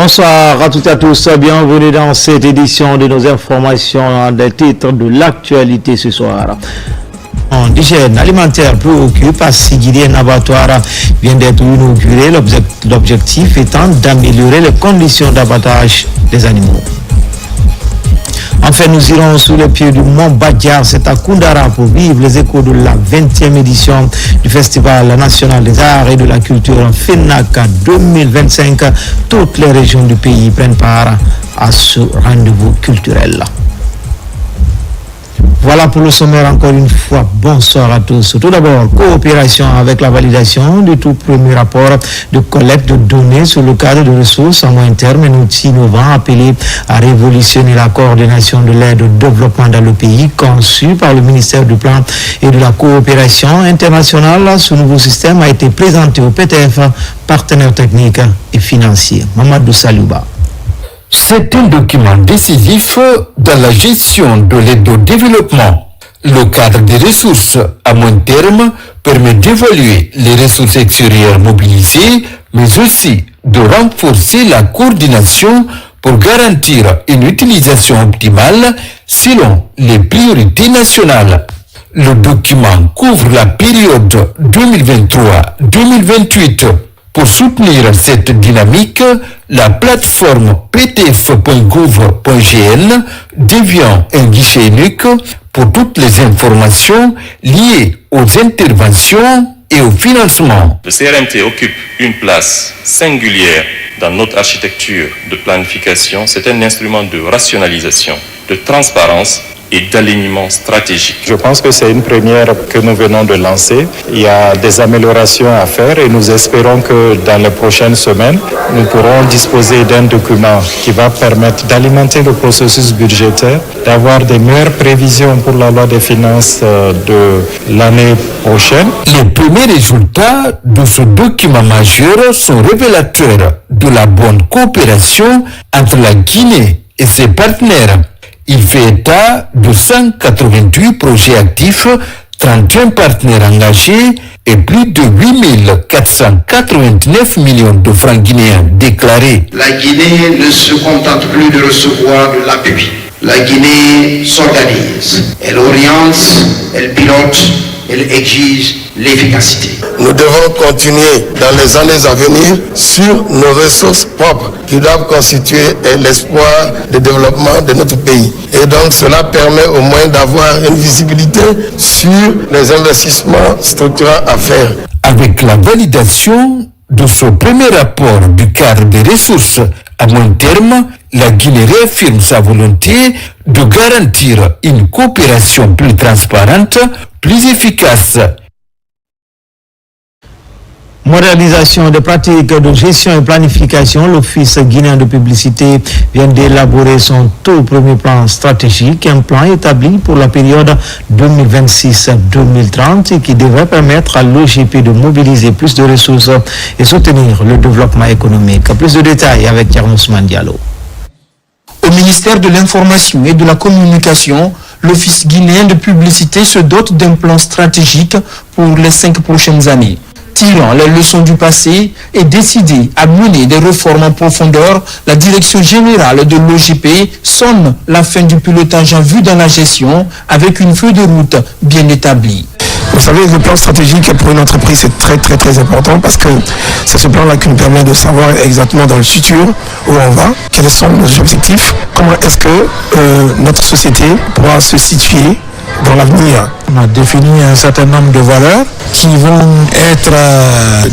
Bonsoir à toutes et à tous, bienvenue dans cette édition de nos informations des titres de l'actualité ce soir. L'hygiène alimentaire préoccupe à Sigiri, un abattoir vient d'être inauguré, l'objectif étant d'améliorer les conditions d'abattage des animaux. Enfin, nous irons sous le pied du Mont Badiar, c'est à Koundara pour vivre les échos de la 20e édition du Festival national des arts et de la culture FENAC 2025. Toutes les régions du pays prennent part à ce rendez-vous culturel. Voilà pour le sommaire, encore une fois, bonsoir à tous. Tout d'abord, coopération avec la validation du tout premier rapport de collecte de données sur le cadre de ressources à moyen terme, un outil innovant appelé à révolutionner la coordination de l'aide au développement dans le pays, conçu par le ministère du Plan et de la coopération internationale. Ce nouveau système a été présenté au PTF, partenaire technique et financier. Mamadou Salouba. C'est un document décisif dans la gestion de l'aide au développement. Le cadre des ressources à moyen terme permet d'évaluer les ressources extérieures mobilisées, mais aussi de renforcer la coordination pour garantir une utilisation optimale selon les priorités nationales. Le document couvre la période 2023-2028. Pour soutenir cette dynamique, la plateforme ptf.gouv.gn devient un guichet unique pour toutes les informations liées aux interventions et au financement. Le CRMT occupe une place singulière dans notre architecture de planification. C'est un instrument de rationalisation, de transparence et d'alignement stratégique. Je pense que c'est une première que nous venons de lancer. Il y a des améliorations à faire et nous espérons que dans les prochaines semaines, nous pourrons disposer d'un document qui va permettre d'alimenter le processus budgétaire, d'avoir des meilleures prévisions pour la loi des finances de l'année prochaine. Les premiers résultats de ce document majeur sont révélateurs de la bonne coopération entre la Guinée et ses partenaires. Il fait état de 188 projets actifs, 31 partenaires engagés et plus de 8489 millions de francs guinéens déclarés. La Guinée ne se contente plus de recevoir de l'appui. La Guinée s'organise, elle oriente, elle pilote, elle exige l'efficacité. Nous devons continuer dans les années à venir sur nos ressources propres qui doivent constituer l'espoir de développement de notre pays. Et donc cela permet au moins d'avoir une visibilité sur les investissements structurants à faire. Avec la validation de ce premier rapport du cadre des ressources à moyen terme, la Guinée réaffirme sa volonté de garantir une coopération plus transparente, plus efficace. Modernisation des pratiques de gestion et planification, l'Office guinéen de publicité vient d'élaborer son tout premier plan stratégique, un plan établi pour la période 2026-2030 qui devrait permettre à l'OGP de mobiliser plus de ressources et soutenir le développement économique. Plus de détails avec Thierno Ousmane Diallo. Au ministère de l'Information et de la Communication, l'Office guinéen de publicité se dote d'un plan stratégique pour les 5 prochaines années. Tirant les leçons du passé et décidé à mener des réformes en profondeur, la direction générale de l'OGP sonne la fin du pilotage en vue dans la gestion avec une feuille de route bien établie. Vous savez, le plan stratégique pour une entreprise c'est très important parce que c'est ce plan-là qui nous permet de savoir exactement dans le futur où on va, quels sont nos objectifs, comment est-ce que notre société pourra se situer dans l'avenir. On a défini un certain nombre de valeurs qui vont être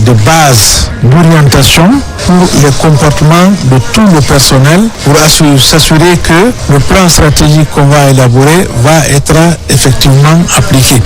de base d'orientation pour le comportement de tout le personnel pour s'assurer que le plan stratégique qu'on va élaborer va être effectivement appliqué.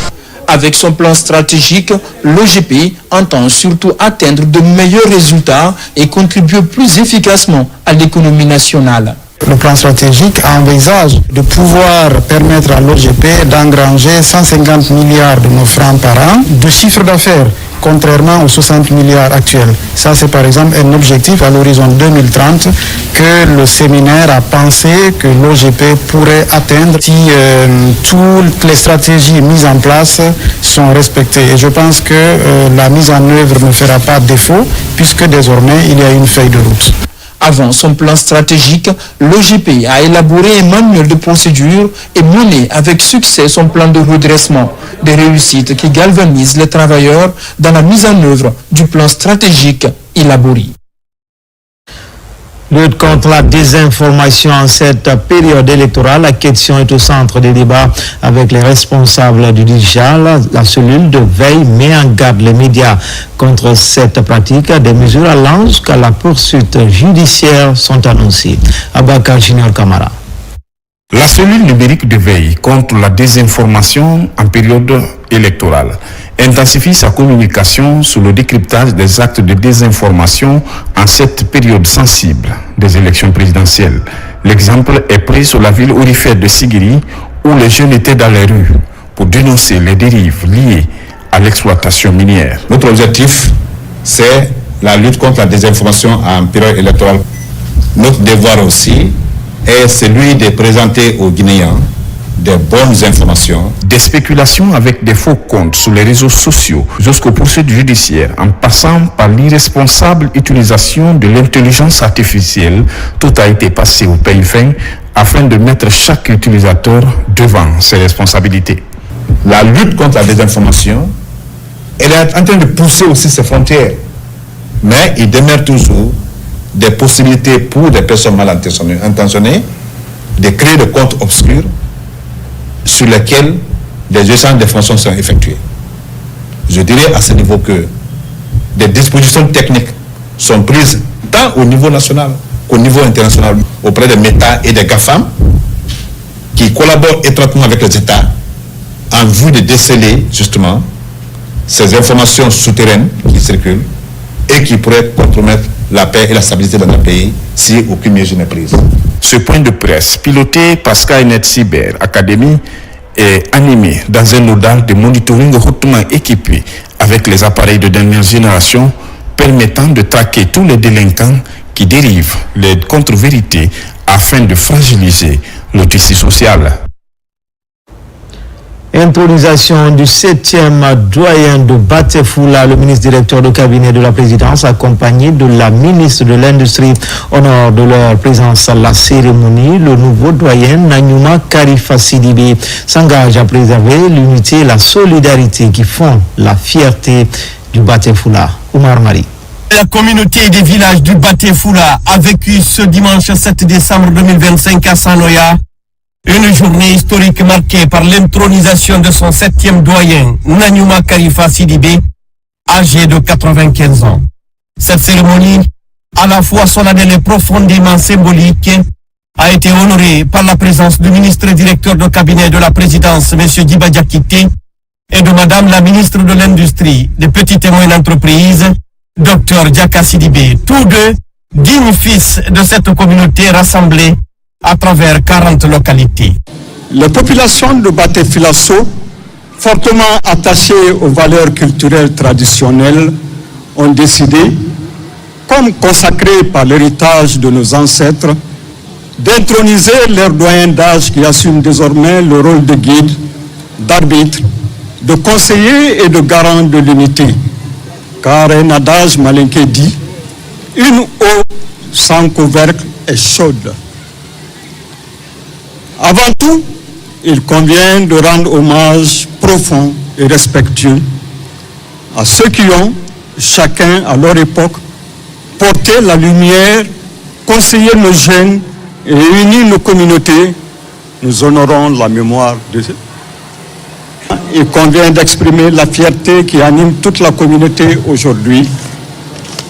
Avec son plan stratégique, l'OGP entend surtout atteindre de meilleurs résultats et contribuer plus efficacement à l'économie nationale. Le plan stratégique envisage de pouvoir permettre à l'OGP d'engranger 150 milliards de nos francs par an de chiffre d'affaires, contrairement aux 60 milliards actuels. Ça, c'est par exemple un objectif à l'horizon 2030 que le séminaire a pensé que l'OGP pourrait atteindre si toutes les stratégies mises en place sont respectées. Et je pense que la mise en œuvre ne fera pas défaut puisque désormais il y a une feuille de route. Avant son plan stratégique, l'OGP a élaboré un manuel de procédure et mené avec succès son plan de redressement, des réussites qui galvanisent les travailleurs dans la mise en œuvre du plan stratégique élaboré. Lutte contre la désinformation en cette période électorale, la question est au centre des débats avec les responsables du digital. La cellule de veille met en garde les médias contre cette pratique. Des mesures allant jusqu'à la poursuite judiciaire sont annoncées. Abakar Junior Kamara. La cellule numérique de veille contre la désinformation en période électorale intensifie sa communication sur le décryptage des actes de désinformation en cette période sensible des élections présidentielles. L'exemple est pris sur la ville aurifère de Sigiri où les jeunes étaient dans les rues pour dénoncer les dérives liées à l'exploitation minière. Notre objectif, c'est la lutte contre la désinformation en période électorale. Notre devoir aussi est celui de présenter aux Guinéens des bonnes informations. Des spéculations avec des faux comptes sur les réseaux sociaux jusqu'aux poursuites judiciaires en passant par l'irresponsable utilisation de l'intelligence artificielle, tout a été passé au pays fin afin de mettre chaque utilisateur devant ses responsabilités. La lutte contre la désinformation, elle est en train de pousser aussi ses frontières. Mais il demeure toujours des possibilités pour des personnes mal intentionnées de créer des comptes obscurs sur lesquels des échanges d'informations sont effectués. Je dirais à ce niveau que des dispositions techniques sont prises tant au niveau national qu'au niveau international auprès des Meta et des GAFAM qui collaborent étroitement avec les États en vue de déceler justement ces informations souterraines qui circulent et qui pourraient compromettre la paix et la stabilité dans notre pays si aucune mesure n'est prise. Ce point de presse, piloté par Skynet Cyber Academy, est animé dans un nodal de monitoring hautement équipé avec les appareils de dernière génération permettant de traquer tous les délinquants qui dérivent les contre-vérités afin de fragiliser le tissu social. Intronisation du 7e doyen de Batefoula, le ministre directeur de cabinet de la présidence, accompagné de la ministre de l'Industrie. Honore de leur présence à la cérémonie, le nouveau doyen Nanyuma Karifa Sidibé s'engage à préserver l'unité et la solidarité qui font la fierté du Batefoula. Oumar Mari. La communauté des villages du Batefoula a vécu ce dimanche 7 décembre 2025 à Sanoya une journée historique marquée par l'intronisation de son 7e doyen, Nanyuma Karifa Sidibé, âgé de 95 ans. Cette cérémonie, à la fois solennelle et profondément symbolique, a été honorée par la présence du ministre directeur de cabinet de la présidence, M. Diba Diakité, et de Madame la ministre de l'Industrie, des petites et moyennes entreprises, Dr Diaka Sidibé, tous deux dignes fils de cette communauté rassemblée à travers 40 localités. Les populations de Batefilasso, fortement attachées aux valeurs culturelles traditionnelles, ont décidé, comme consacré par l'héritage de nos ancêtres, d'introniser leur doyen d'âge qui assume désormais le rôle de guide, d'arbitre, de conseiller et de garant de l'unité. Car un adage malinké dit, une eau sans couvercle est chaude. Avant tout, il convient de rendre hommage profond et respectueux à ceux qui ont, chacun à leur époque, porté la lumière, conseillé nos jeunes et uni nos communautés. Nous honorons la mémoire de eux. Il convient d'exprimer la fierté qui anime toute la communauté aujourd'hui,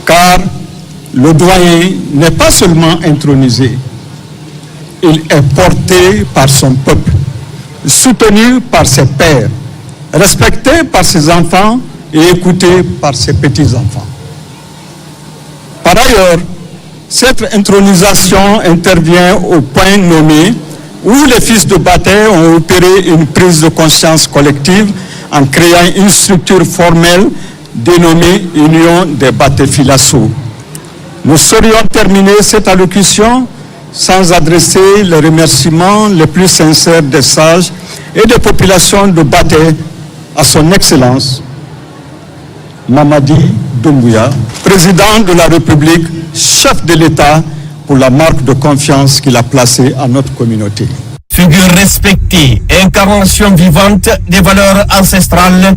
car le doyen n'est pas seulement intronisé, il est porté par son peuple, soutenu par ses pairs, respecté par ses enfants et écouté par ses petits-enfants. Par ailleurs, cette intronisation intervient au point nommé où les fils de Baté ont opéré une prise de conscience collective en créant une structure formelle dénommée Union des Batefilasso. Nous saurions terminer cette allocution sans adresser les remerciements les plus sincères des sages et des populations de Baté à son Excellence Mamadi Doumbouya, président de la République, chef de l'État pour la marque de confiance qu'il a placée à notre communauté. Figure respectée, incarnation vivante des valeurs ancestrales,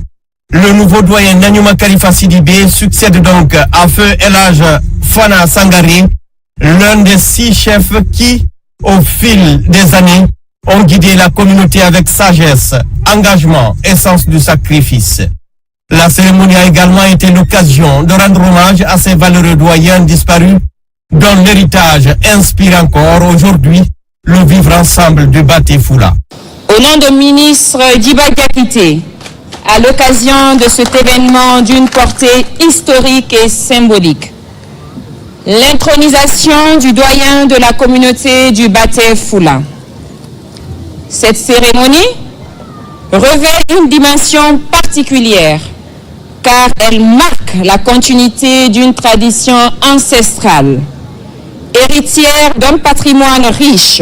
le nouveau doyen Nanyuma Khalifa Sidibé succède donc à Feu El Hadj Fana Sangare, l'un des 6 chefs qui, au fil des années, ont guidé la communauté avec sagesse, engagement et sens du sacrifice. La cérémonie a également été l'occasion de rendre hommage à ces valeureux doyens disparus, dont l'héritage inspire encore aujourd'hui le vivre ensemble du Baté Foula. Au nom du ministre Diba Diakité, à l'occasion de cet événement d'une portée historique et symbolique, l'intronisation du doyen de la communauté du Baté Foula. Cette cérémonie revêt une dimension particulière car elle marque la continuité d'une tradition ancestrale, héritière d'un patrimoine riche,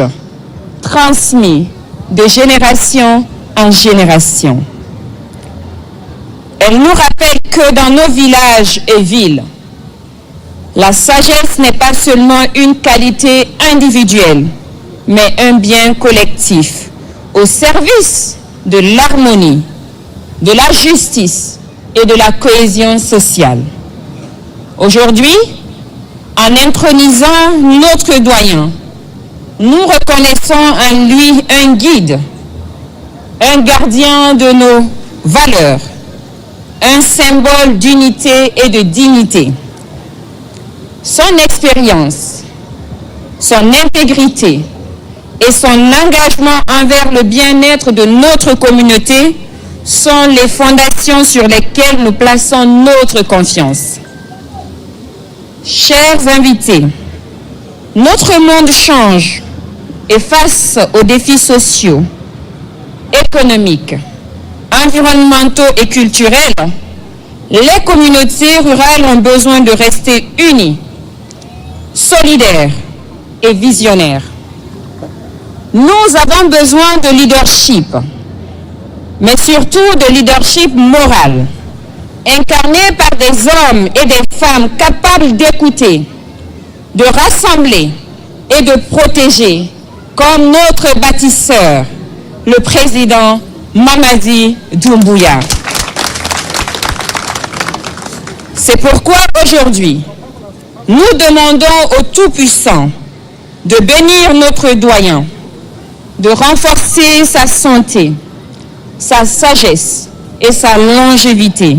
transmis de génération en génération. Elle nous rappelle que dans nos villages et villes, la sagesse n'est pas seulement une qualité individuelle, mais un bien collectif au service de l'harmonie, de la justice et de la cohésion sociale. Aujourd'hui, en intronisant notre doyen, nous reconnaissons en lui un guide, un gardien de nos valeurs, un symbole d'unité et de dignité. Son expérience, son intégrité et son engagement envers le bien-être de notre communauté sont les fondations sur lesquelles nous plaçons notre confiance. Chers invités, notre monde change et face aux défis sociaux, économiques, environnementaux et culturels, les communautés rurales ont besoin de rester unies, solidaires et visionnaires. Nous avons besoin de leadership, mais surtout de leadership moral, incarné par des hommes et des femmes capables d'écouter, de rassembler et de protéger, comme notre bâtisseur, le président Mamadi Doumbouya. C'est pourquoi aujourd'hui, nous demandons au Tout-Puissant de bénir notre doyen, de renforcer sa santé, sa sagesse et sa longévité.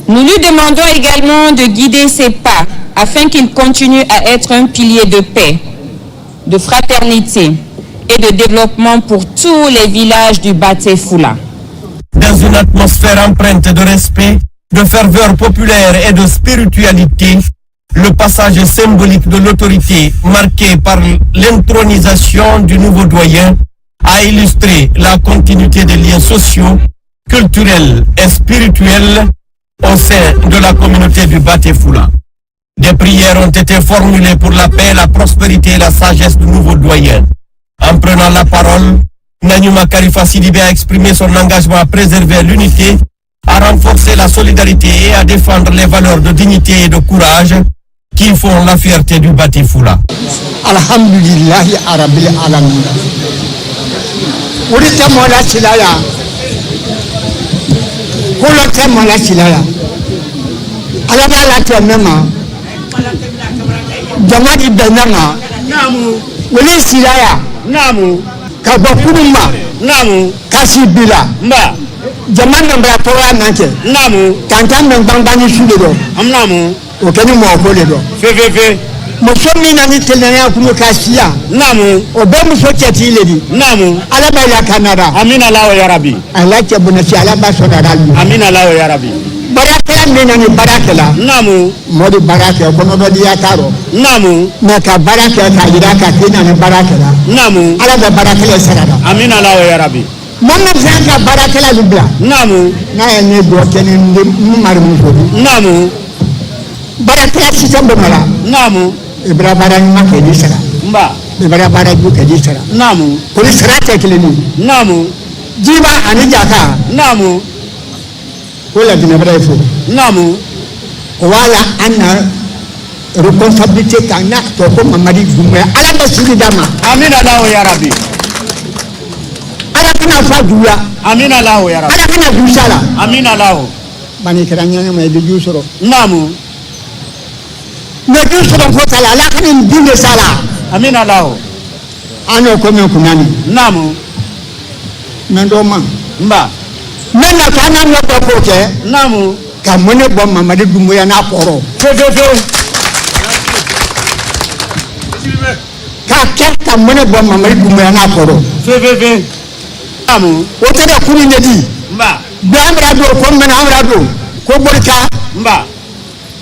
Nous lui demandons également de guider ses pas afin qu'il continue à être un pilier de paix, de fraternité et de développement pour tous les villages du Baté Foula. Dans une atmosphère empreinte de respect, de ferveur populaire et de spiritualité, le passage symbolique de l'autorité marqué par l'intronisation du nouveau doyen a illustré la continuité des liens sociaux, culturels et spirituels au sein de la communauté du Baté Foula. Des prières ont été formulées pour la paix, la prospérité et la sagesse du nouveau doyen. En prenant la parole, Nanyuma Khalifa Sidibé a exprimé son engagement à préserver l'unité, à renforcer la solidarité et à défendre les valeurs de dignité et de courage qui font la fierté du Baté Foula. Alhamdulillahi Arabil Alamin. Urita mola silaya. Kulota mola silaya. Alaba la temema. Jamadi benama. Namu. Wele silaya. Namu. Kabakuruma. Namu. Kasibila. Mba. Jamana mbra towa nanke. Namu. Kantan mbangani suledo. Namu. Okeni mo ko le do. Fe. Muso mina ni telenya kuno kasiya. Namu. Obe muso cheti ledi. Namu. Alaba ya Canada. Amina lawo ya Rabbi. Alake bunasi alaba soda dalu. Amina lawo ya Rabbi. Baraka mina ni baraka. Namu. Modi baraka kono do dia karo. Namu. Naka baraka ka iraka kina ni baraka. Namu. Alaba baraka le sarada. Amina lawo ya Rabbi. Mama zanga baraka la lubla. Namu. Na ene do keni mu marmu. Namu. Baraka sitambo mala. Namu. Ibra barang make di sana. Mba. Ibra barang buke di sana. Namu. Polis rata keleni. Namu. Jiba anijaka. Namu. Kula dinabra ifo. Namu. Wala anna responsabilité qu'un acte comme Mamadi Doumbouya ala basiri dama amina Allah ya rabbi ala kana fa duya amina Allah ya rabbi ala kana dusala amina Allah bani kiranya mai da jusoro namu me jusoro ko sala ala kana dinde sala amina Allah ano ko men kunani namu mendoma mba mena kana no ko ke namu ka mone bo Mamadi Doumbouya na koro ka mone bo Mamadi Doumbouya na koro namu o tada kuni nedi mba amra do ko men amra do ko borka mba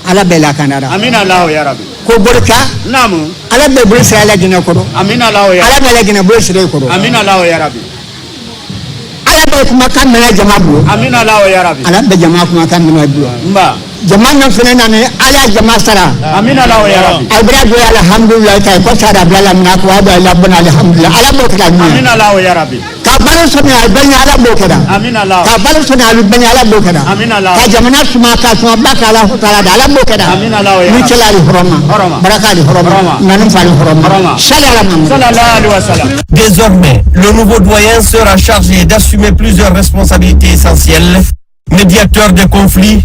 ala bela kanara amina Allah ya rabbi ko borka namu ala be bursa ala gina koro amina Allah ya ala bela gina bursa re koro amina Allah ya rabbi ala be kuma kan mena jama bu amina Allah ya rabbi ala be jama kuma kan mena bu mba jama nan fene nan ala jama sara amina Allah ya rabbi abra do alhamdulillah tay ko sara bala na ko aba la bana alhamdulillah ala bo kala amina Allah ya rabbi ka balo sona albanya ala bo kada amina Allah ka balo sona albanya ala bo kada amina Allah ka jamana suma ka suma baka ala taala ala bo kada amina Allah ya ni chala li horoma baraka li horoma nanum fa li horoma sallallahu alaihi wasallam. Désormais, le nouveau doyen sera chargé d'assumer plusieurs responsabilités essentielles: médiateur des conflits,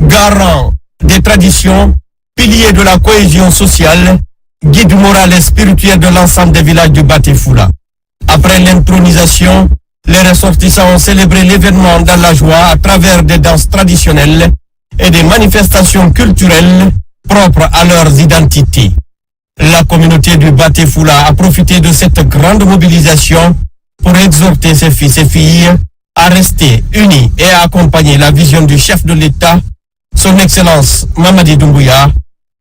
garant des traditions, pilier de la cohésion sociale, guide moral et spirituel de l'ensemble des villages du Batéfoula. Après l'intronisation, les ressortissants ont célébré l'événement dans la joie à travers des danses traditionnelles et des manifestations culturelles propres à leurs identités. La communauté du Batéfoula a profité de cette grande mobilisation pour exhorter ses fils et filles à rester unis et à accompagner la vision du chef de l'État, son Excellence Mamadi Doumbouya,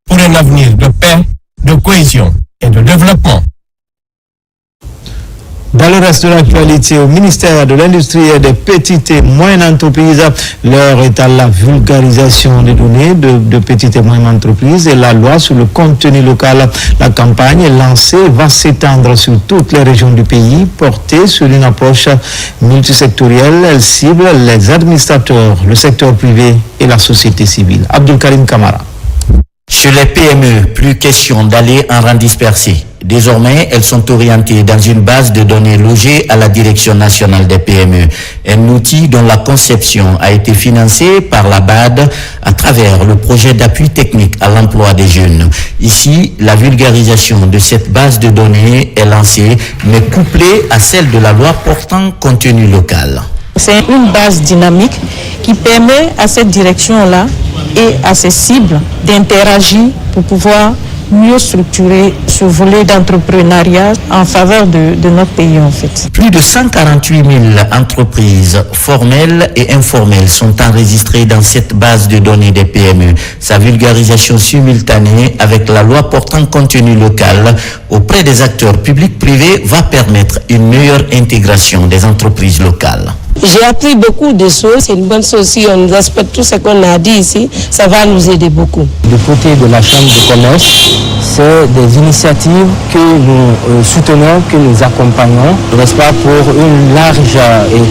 pour un avenir de paix, de cohésion et de développement. Dans le reste de l'actualité, au ministère de l'Industrie et des petites et moyennes entreprises, l'heure est à la vulgarisation des données de petites et moyennes entreprises et la loi sur le contenu local. La campagne lancée va s'étendre sur toutes les régions du pays, portée sur une approche multisectorielle. Elle cible les administrateurs, le secteur privé et la société civile. Abdul Karim Kamara. Chez les PME, plus question d'aller en rang dispersé. Désormais, elles sont orientées dans une base de données logée à la Direction nationale des PME, un outil dont la conception a été financée par la BAD à travers le projet d'appui technique à l'emploi des jeunes. Ici, la vulgarisation de cette base de données est lancée, mais couplée à celle de la loi portant contenu local. C'est une base dynamique qui permet à cette direction-là et à ses cibles d'interagir pour pouvoir mieux structurer ce volet d'entrepreneuriat en faveur de notre pays en fait. Plus de 148 000 entreprises formelles et informelles sont enregistrées dans cette base de données des PME. Sa vulgarisation simultanée avec la loi portant contenu local auprès des acteurs publics privés va permettre une meilleure intégration des entreprises locales. J'ai appris beaucoup de choses, c'est une bonne chose. Si on respecte tout ce qu'on a dit ici, ça va nous aider beaucoup. Du côté de la Chambre de commerce, c'est des initiatives que nous soutenons, que nous accompagnons, n'est-ce pas, pour une large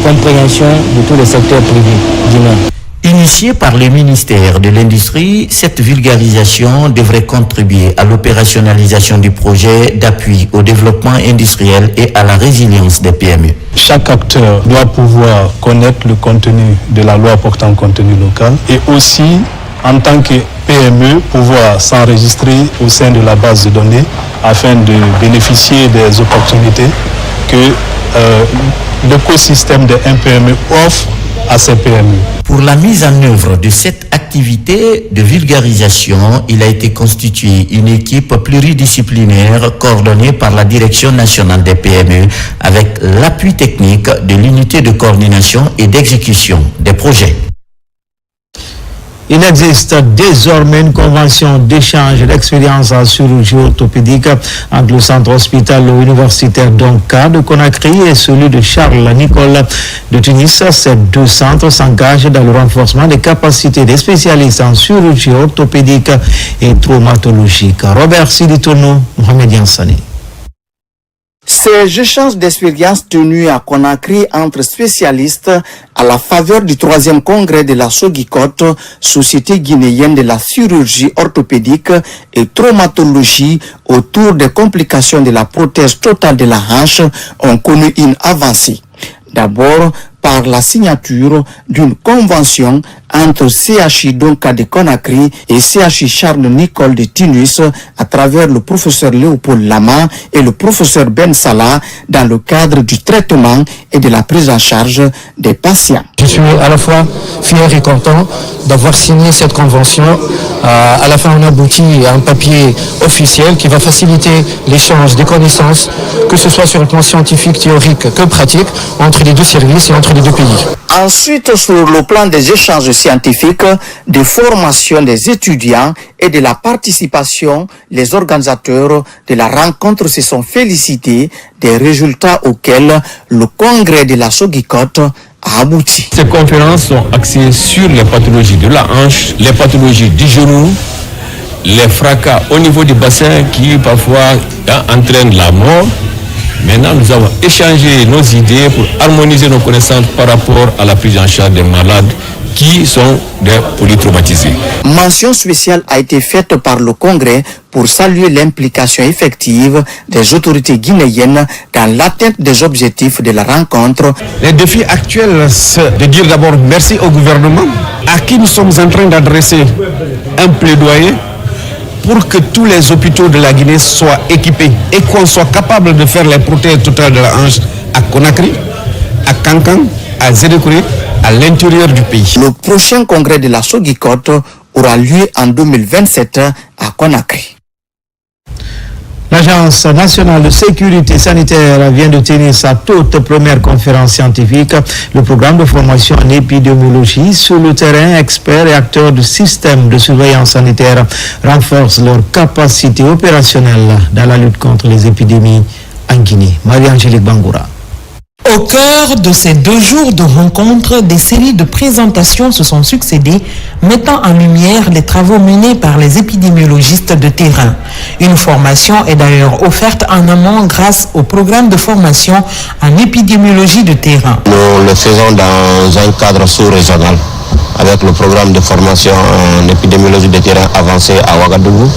compréhension de tous les secteurs privés guinéens. Initiée par le ministère de l'Industrie, cette vulgarisation devrait contribuer à l'opérationnalisation du projet d'appui au développement industriel et à la résilience des PME. Chaque acteur doit pouvoir connaître le contenu de la loi portant contenu local et aussi, en tant que PME, pouvoir s'enregistrer au sein de la base de données afin de bénéficier des opportunités que l'écosystème des PME offre à ces PME. Pour la mise en œuvre de cette activité de vulgarisation, il a été constitué une équipe pluridisciplinaire coordonnée par la Direction nationale des PME avec l'appui technique de l'unité de coordination et d'exécution des projets. Il existe désormais une convention d'échange d'expérience en chirurgie orthopédique entre le centre hospitalo-universitaire d'Onka de Conakry et celui de Charles Nicolle de Tunis. Ces deux centres s'engagent dans le renforcement des capacités des spécialistes en chirurgie orthopédique et traumatologique. Robert Siditono, Mohamed Yansani. Ces échanges d'expériences tenus à Conakry entre spécialistes à la faveur du 3e congrès de la SOGICOT, Société guinéenne de la chirurgie orthopédique et traumatologie autour des complications de la prothèse totale de la hanche ont connu une avancée. D'abord, par la signature d'une convention entre CHI Donka de Conakry et CHI Charles Nicole de Tunis à travers le professeur Léopold Lama et le professeur Ben Salah dans le cadre du traitement et de la prise en charge des patients. Je suis à la fois fier et content d'avoir signé cette convention. À la fin, on aboutit à un papier officiel qui va faciliter l'échange des connaissances, que ce soit sur le plan scientifique, théorique que pratique, entre les deux services et entre les deux pays. Ensuite, sur le plan des échanges scientifiques, des formations des étudiants et de la participation, les organisateurs de la rencontre se sont félicités des résultats auxquels le congrès de la SOGICOT a abouti. Ces conférences sont axées sur les pathologies de la hanche, les pathologies du genou, les fracas au niveau du bassin qui parfois entraînent la mort. Maintenant, nous avons échangé nos idées pour harmoniser nos connaissances par rapport à la prise en charge des malades qui sont des polytraumatisés. Mention spéciale a été faite par le Congrès pour saluer l'implication effective des autorités guinéennes dans l'atteinte des objectifs de la rencontre. Les défis actuels, c'est de dire d'abord merci au gouvernement à qui nous sommes en train d'adresser un plaidoyer pour que tous les hôpitaux de la Guinée soient équipés et qu'on soit capable de faire les prothèses totales de la hanche à Conakry, à Kankan, à Zédékouré, à l'intérieur du pays. Le prochain congrès de la SOGICOT aura lieu en 2027 à Conakry. L'Agence nationale de sécurité sanitaire vient de tenir sa toute première conférence scientifique. Le programme de formation en épidémiologie sur le terrain, experts et acteurs du système de surveillance sanitaire renforce leur capacité opérationnelle dans la lutte contre les épidémies en Guinée. Marie-Angélique Bangoura. Au cœur de ces 2 jours de rencontres, des séries de présentations se sont succédées, mettant en lumière les travaux menés par les épidémiologistes de terrain. Une formation est d'ailleurs offerte en amont grâce au programme de formation en épidémiologie de terrain. Nous le faisons dans un cadre sous-régional avec le programme de formation en épidémiologie de terrain avancé à Ouagadougou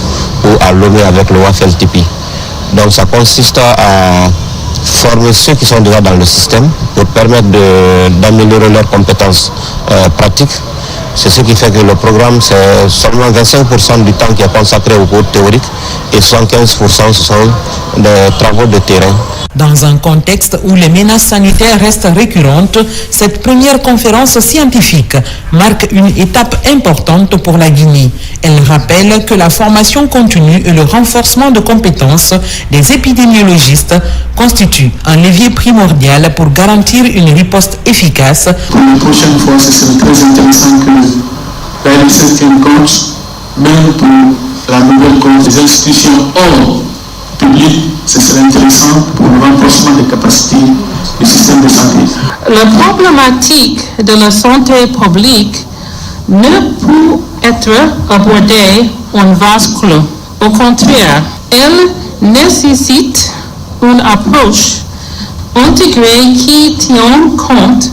ou à Lomé avec le WAFEL-TIPI. Donc ça consiste à former ceux qui sont déjà dans le système pour permettre d'améliorer leurs compétences pratiques. C'est ce qui fait que le programme, c'est seulement 25% du temps qui est consacré au cours théorique et 75% ce sont des travaux de terrain. Dans un contexte où les menaces sanitaires restent récurrentes, cette première conférence scientifique marque une étape importante pour la Guinée. Elle rappelle que la formation continue et le renforcement de compétences des épidémiologistes constituent un levier primordial pour garantir une riposte efficace. Pour la prochaine fois, ce serait très intéressant que la LSS tienne compte, même pour la nouvelle cause des institutions hors public, ce serait intéressant pour le renforcement des capacités du système de santé. La problématique de la santé publique ne peut être abordée en vase clos. Au contraire, elle nécessite une approche intégrée qui tient compte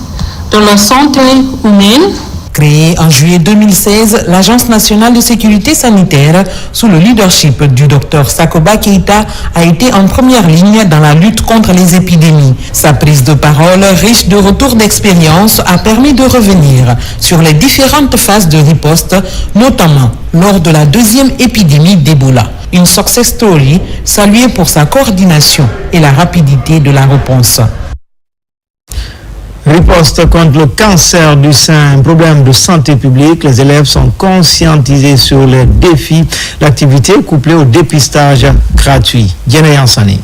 de la santé humaine. Créée en juillet 2016, l'Agence nationale de sécurité sanitaire, sous le leadership du Dr Sakoba Keïta, a été en première ligne dans la lutte contre les épidémies. Sa prise de parole, riche de retours d'expérience, a permis de revenir sur les différentes phases de riposte, notamment lors de la 2e épidémie d'Ebola. Une success story saluée pour sa coordination et la rapidité de la réponse. Riposte contre le cancer du sein, un problème de santé publique. Les élèves sont conscientisés sur les défis. L'activité est couplée au dépistage gratuit. Diana Yansani.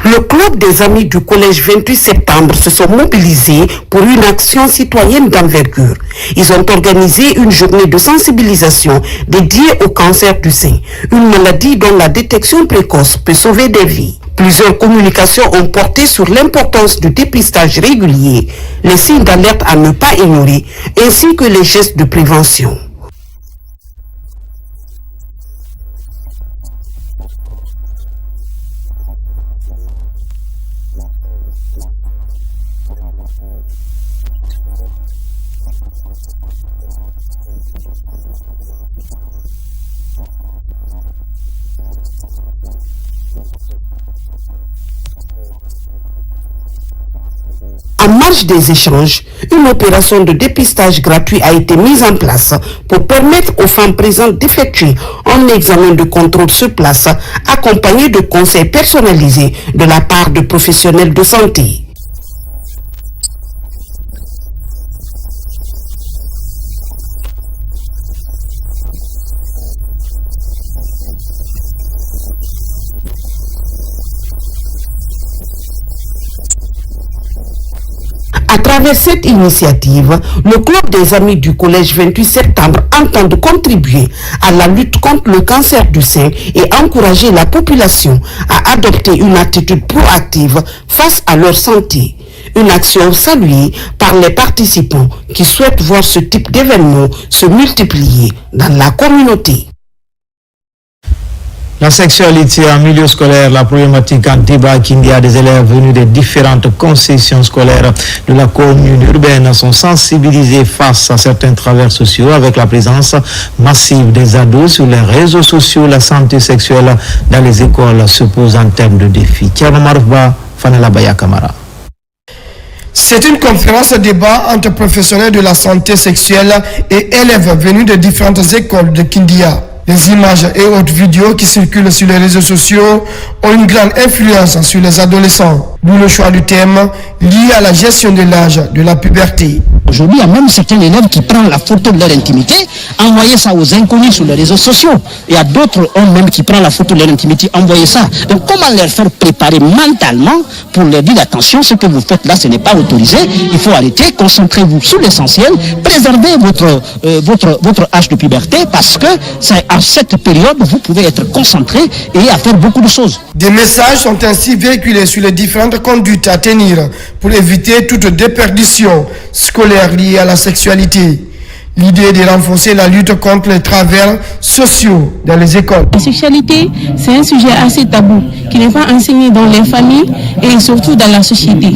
Le club des amis du collège 28 septembre se sont mobilisés pour une action citoyenne d'envergure. Ils ont organisé une journée de sensibilisation dédiée au cancer du sein, une maladie dont la détection précoce peut sauver des vies. Plusieurs communications ont porté sur l'importance du dépistage régulier, les signes d'alerte à ne pas ignorer, ainsi que les gestes de prévention. En marge des échanges, une opération de dépistage gratuit a été mise en place pour permettre aux femmes présentes d'effectuer un examen de contrôle sur place, accompagné de conseils personnalisés de la part de professionnels de santé. À travers cette initiative, le club des amis du collège 28 septembre entend contribuer à la lutte contre le cancer du sein et encourager la population à adopter une attitude proactive face à leur santé. Une action saluée par les participants qui souhaitent voir ce type d'événement se multiplier dans la communauté. La sexualité en milieu scolaire, la problématique en débat qu'il y a des élèves venus des différentes concessions scolaires de la commune urbaine sont sensibilisés face à certains travers sociaux avec la présence massive des ados sur les réseaux sociaux. La santé sexuelle dans les écoles se pose en termes de défis. Kiana Marouba, Fanela Baya Kamara. C'est une conférence de débat entre professionnels de la santé sexuelle et élèves venus de différentes écoles de Kindia. Les images et autres vidéos qui circulent sur les réseaux sociaux ont une grande influence sur les adolescents, d'où le choix du thème lié à la gestion de l'âge de la puberté. Aujourd'hui, il y a même certains élèves qui prennent la photo de leur intimité, envoyer ça aux inconnus sur les réseaux sociaux. Il y a d'autres hommes même qui prennent la photo de leur intimité, envoyer ça. Donc comment leur faire préparer mentalement pour leur dire attention, ce que vous faites là, ce n'est pas autorisé, il faut arrêter, concentrez-vous sur l'essentiel, préservez votre âge de puberté parce que c'est à cette période vous pouvez être concentré et à faire beaucoup de choses. Des messages sont ainsi véhiculés sur les différentes conduites à tenir pour éviter toute déperdition scolaire liée à la sexualité. L'idée est de renforcer la lutte contre les travers sociaux dans les écoles. La sexualité, c'est un sujet assez tabou qui n'est pas enseigné dans les familles et surtout dans la société.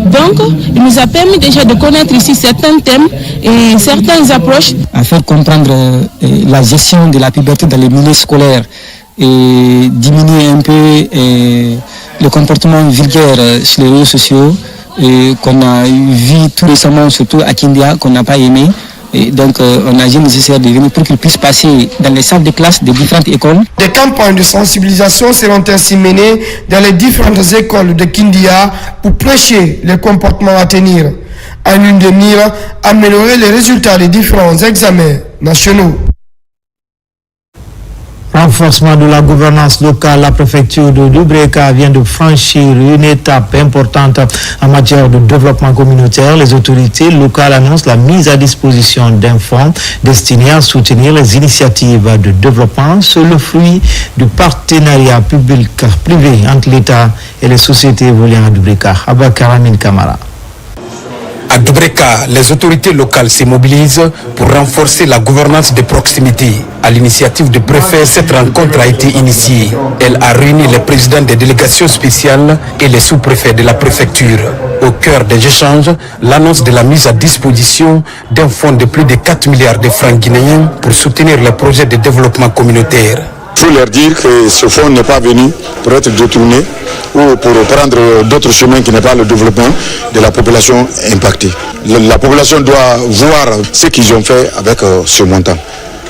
Donc, il nous a permis déjà de connaître ici certains thèmes et certaines approches. À faire comprendre la gestion de la puberté dans les milieux scolaires et diminuer un peu le comportement vulgaire sur les réseaux sociaux qu'on a vu tout récemment, surtout à Kindia, qu'on n'a pas aimé. Et donc, on a dit nécessaire de venir pour qu'ils puissent passer dans les salles de classe des différentes écoles. Des campagnes de sensibilisation seront ainsi menées dans les différentes écoles de Kindia pour prêcher les comportements à tenir. En une de mire, améliorer les résultats des différents examens nationaux. Renforcement de la gouvernance locale, la préfecture de Dubreka vient de franchir une étape importante en matière de développement communautaire. Les autorités locales annoncent la mise à disposition d'un fonds destiné à soutenir les initiatives de développement. C'est le fruit du partenariat public-privé entre l'État et les sociétés évoluant à Dubreka. Abakaramin Kamara. À Dubreka, les autorités locales se mobilisent pour renforcer la gouvernance de proximité. À l'initiative du préfet, cette rencontre a été initiée. Elle a réuni les présidents des délégations spéciales et les sous-préfets de la préfecture. Au cœur des échanges, l'annonce de la mise à disposition d'un fonds de plus de 4 milliards de francs guinéens pour soutenir les projets de développement communautaire. Il faut leur dire que ce fonds n'est pas venu pour être détourné ou pour prendre d'autres chemins qui n'est pas le développement de la population impactée. La population doit voir ce qu'ils ont fait avec ce montant.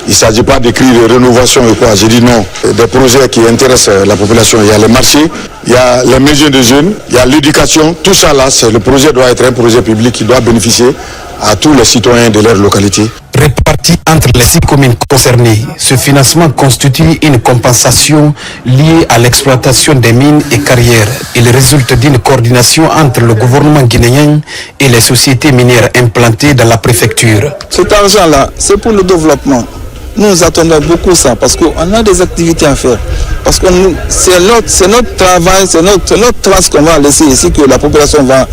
Il ne s'agit pas d'écrire des rénovations et quoi. J'ai dit non. Des projets qui intéressent la population. Il y a les marchés, il y a les maisons de jeunes, il y a l'éducation. Tout ça là, le projet doit être un projet public qui doit bénéficier à tous les citoyens de leur localité. Réparti entre les 6 communes concernées, ce financement constitue une compensation liée à l'exploitation des mines et carrières. Il résulte d'une coordination entre le gouvernement guinéen et les sociétés minières implantées dans la préfecture. Cet argent-là, c'est pour le développement. Nous attendons beaucoup ça parce qu'on a des activités à faire. Parce que c'est notre travail, c'est notre trace qu'on va laisser ici que la population va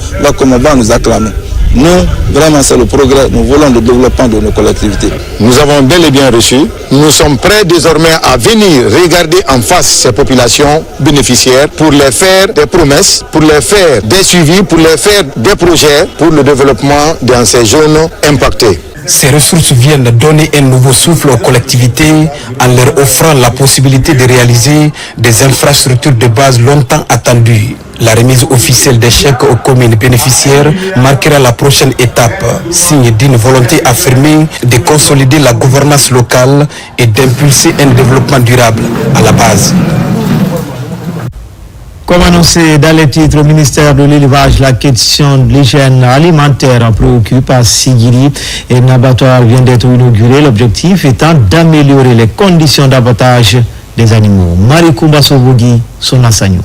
nous acclamer. Nous, vraiment, c'est le progrès. Nous voulons le développement de nos collectivités. Nous avons bel et bien reçu. Nous sommes prêts désormais à venir regarder en face ces populations bénéficiaires pour leur faire des promesses, pour leur faire des suivis, pour leur faire des projets pour le développement dans ces zones impactées. Ces ressources viennent donner un nouveau souffle aux collectivités en leur offrant la possibilité de réaliser des infrastructures de base longtemps attendues. La remise officielle des chèques aux communes bénéficiaires marquera la prochaine étape, signe d'une volonté affirmée de consolider la gouvernance locale et d'impulser un développement durable à la base. Comme annoncé dans les titres au ministère de l'élevage, la question de l'hygiène alimentaire préoccupe à Sigiri et un abattoir vient d'être inauguré, l'objectif étant d'améliorer les conditions d'abattage des animaux. Marie Koumba Sobogi, Sonasagno.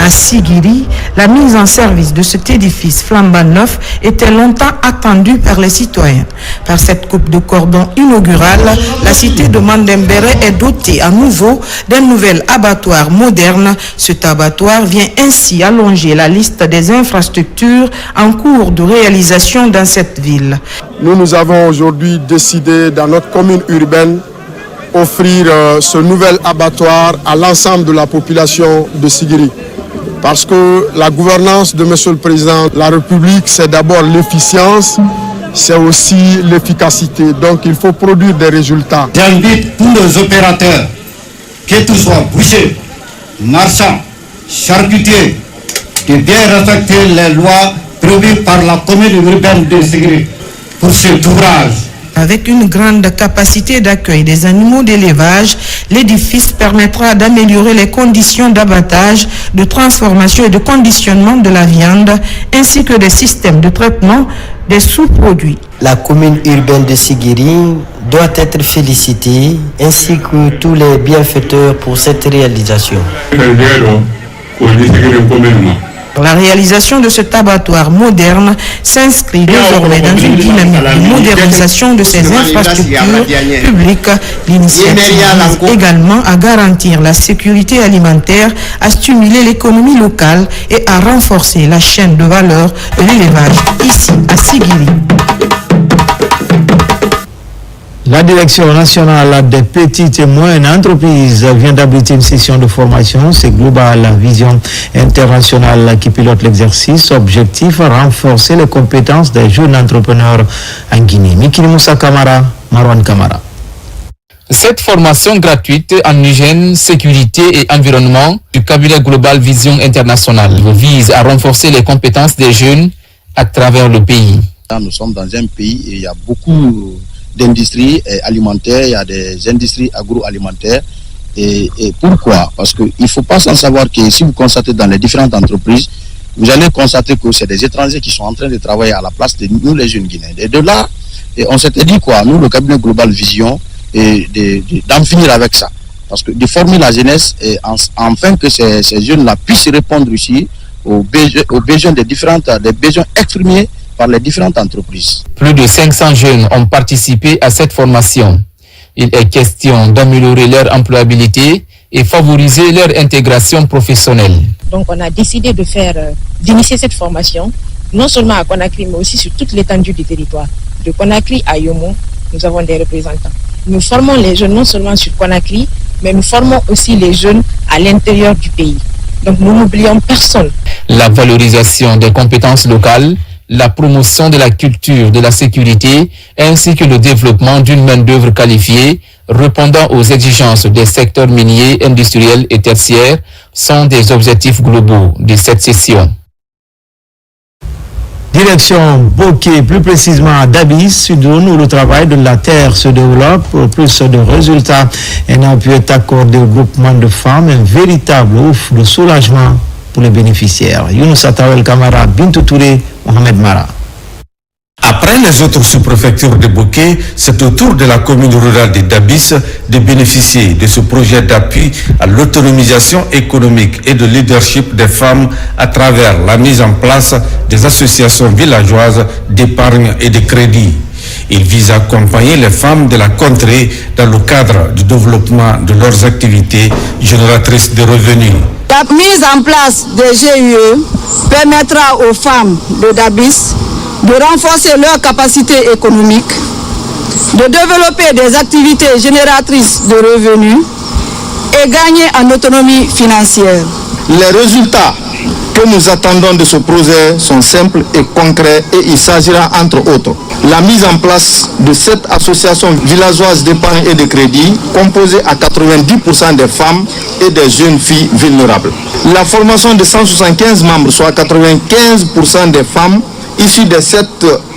À Sigiri, la mise en service de cet édifice flambant neuf était longtemps attendue par les citoyens. Par cette coupe de cordon inaugurale, la cité de Mandembere est dotée à nouveau d'un nouvel abattoir moderne. Cet abattoir vient ainsi allonger la liste des infrastructures en cours de réalisation dans cette ville. Nous avons aujourd'hui décidé dans notre commune urbaine offrir ce nouvel abattoir à l'ensemble de la population de Sigiri. Parce que la gouvernance de M. le Président de la République, c'est d'abord l'efficience, c'est aussi l'efficacité. Donc il faut produire des résultats. J'invite tous les opérateurs, que ce soit bouchers, marchands, charcutiers, de bien respecter les lois prévues par la commune urbaine de Sigiri pour cet ouvrage. Avec une grande capacité d'accueil des animaux d'élevage, l'édifice permettra d'améliorer les conditions d'abattage, de transformation et de conditionnement de la viande, ainsi que des systèmes de traitement des sous-produits. La commune urbaine de Sigiri doit être félicitée, ainsi que tous les bienfaiteurs pour cette réalisation. La réalisation de cet abattoir moderne s'inscrit désormais dans une dynamique de modernisation de ces infrastructures publiques. L'initiative vise également à garantir la sécurité alimentaire, à stimuler l'économie locale et à renforcer la chaîne de valeur de l'élevage ici à Sigiri. La Direction nationale des petites et moyennes entreprises vient d'abriter une session de formation. C'est Global Vision Internationale qui pilote l'exercice. Objectif, renforcer les compétences des jeunes entrepreneurs en Guinée. Mikili Moussa Kamara, Marwan Kamara. Cette formation gratuite en hygiène, sécurité et environnement du cabinet Global Vision Internationale vise à renforcer les compétences des jeunes à travers le pays. Nous sommes dans un pays et il y a beaucoup d'industries alimentaires, il y a des industries agroalimentaires. Et pourquoi? Parce qu'il ne faut pas s'en savoir que si vous constatez dans les différentes entreprises, vous allez constater que c'est des étrangers qui sont en train de travailler à la place de nous les jeunes Guinéens. Et de là, on s'était dit quoi? Nous, le cabinet Global Vision, d'en finir avec ça. Parce que de former la jeunesse, afin que ces jeunes-là puissent répondre ici aux besoins des besoins exprimés par les différentes entreprises. Plus de 500 jeunes ont participé à cette formation. Il est question d'améliorer leur employabilité et favoriser leur intégration professionnelle. Donc on a décidé d'initier cette formation, non seulement à Conakry, mais aussi sur toute l'étendue du territoire. De Conakry à Yomo, nous avons des représentants. Nous formons les jeunes non seulement sur Conakry, mais nous formons aussi les jeunes à l'intérieur du pays. Donc nous n'oublions personne. La valorisation des compétences locales, la promotion de la culture de la sécurité ainsi que le développement d'une main-d'œuvre qualifiée répondant aux exigences des secteurs miniers, industriels et tertiaires sont des objectifs globaux de cette session. Direction Bokeh, plus précisément à Dabis, Sud-Ouest, où le travail de la terre se développe pour plus de résultats. Un appui est accordé au groupement de femmes, un véritable ouf de soulagement pour les bénéficiaires. Younous Atawel Kamara, Bintou Touré, Mohamed Mara. Après les autres sous-préfectures de Bokeh, c'est au tour de la commune rurale de Dabis de bénéficier de ce projet d'appui à l'autonomisation économique et de leadership des femmes à travers la mise en place des associations villageoises d'épargne et de crédit. Il vise à accompagner les femmes de la contrée dans le cadre du développement de leurs activités génératrices de revenus. La mise en place des GUE permettra aux femmes de Dabis de renforcer leur capacité économique, de développer des activités génératrices de revenus et gagner en autonomie financière. Les résultats que nous attendons de ce projet sont simples et concrets et il s'agira entre autres la mise en place de cette association villageoise d'épargne et de crédit composée à 90% des femmes et des jeunes filles vulnérables. La formation de 175 membres, soit 95% des femmes issues des 7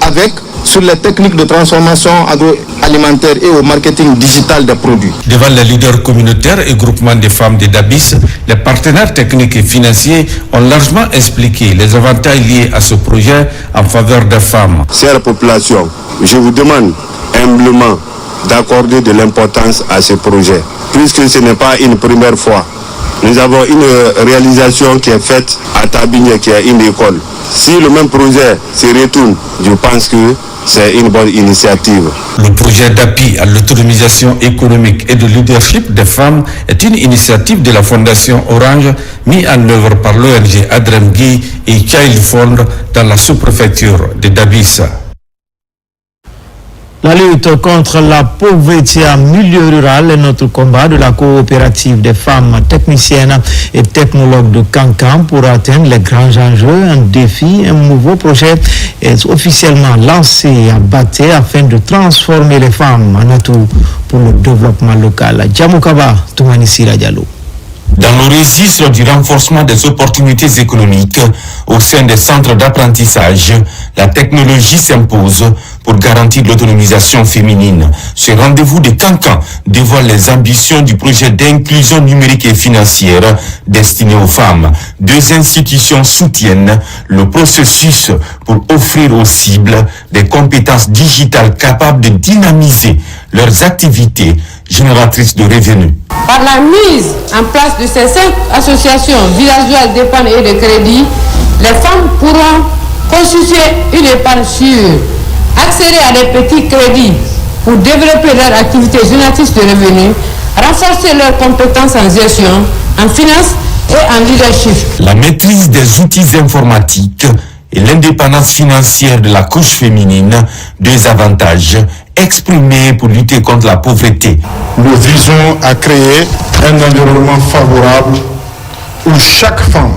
avec sur les techniques de transformation agroalimentaire et au marketing digital des produits. Devant les leaders communautaires et groupements des femmes de Dabis, les partenaires techniques et financiers ont largement expliqué les avantages liés à ce projet en faveur des femmes. Chère population, je vous demande humblement d'accorder de l'importance à ce projet, puisque ce n'est pas une première fois. Nous avons une réalisation qui est faite à Tabigné, qui est une école. Si le même projet se retourne, je pense que c'est une bonne initiative. Le projet d'appui à l'autonomisation économique et de leadership des femmes est une initiative de la Fondation Orange mise en œuvre par l'ONG Adremgui et Child Fund dans la sous-préfecture de Dabis. La lutte contre la pauvreté en milieu rural est notre combat de la coopérative des femmes techniciennes et technologues de Cancan pour atteindre les grands enjeux. Un défi, un nouveau projet est officiellement lancé à Baté afin de transformer les femmes en atout pour le développement local. Djamoukaba, Toumani Sira Diallo. Dans le registre du renforcement des opportunités économiques au sein des centres d'apprentissage, la technologie s'impose pour garantir l'autonomisation féminine. Ce rendez-vous de Cancan dévoile les ambitions du projet d'inclusion numérique et financière destiné aux femmes. 2 institutions soutiennent le processus pour offrir aux cibles des compétences digitales capables de dynamiser leurs activités génératrices de revenus. Par la mise en place de ces 5 associations villageoises d'épargne et de crédit, les femmes pourront constituer une épargne sûre, accéder à des petits crédits pour développer leur activité génératrice de revenus, renforcer leurs compétences en gestion, en finance et en leadership. La maîtrise des outils informatiques et l'indépendance financière de la couche féminine, 2 avantages exprimés pour lutter contre la pauvreté. Nous visons à créer un environnement favorable où chaque femme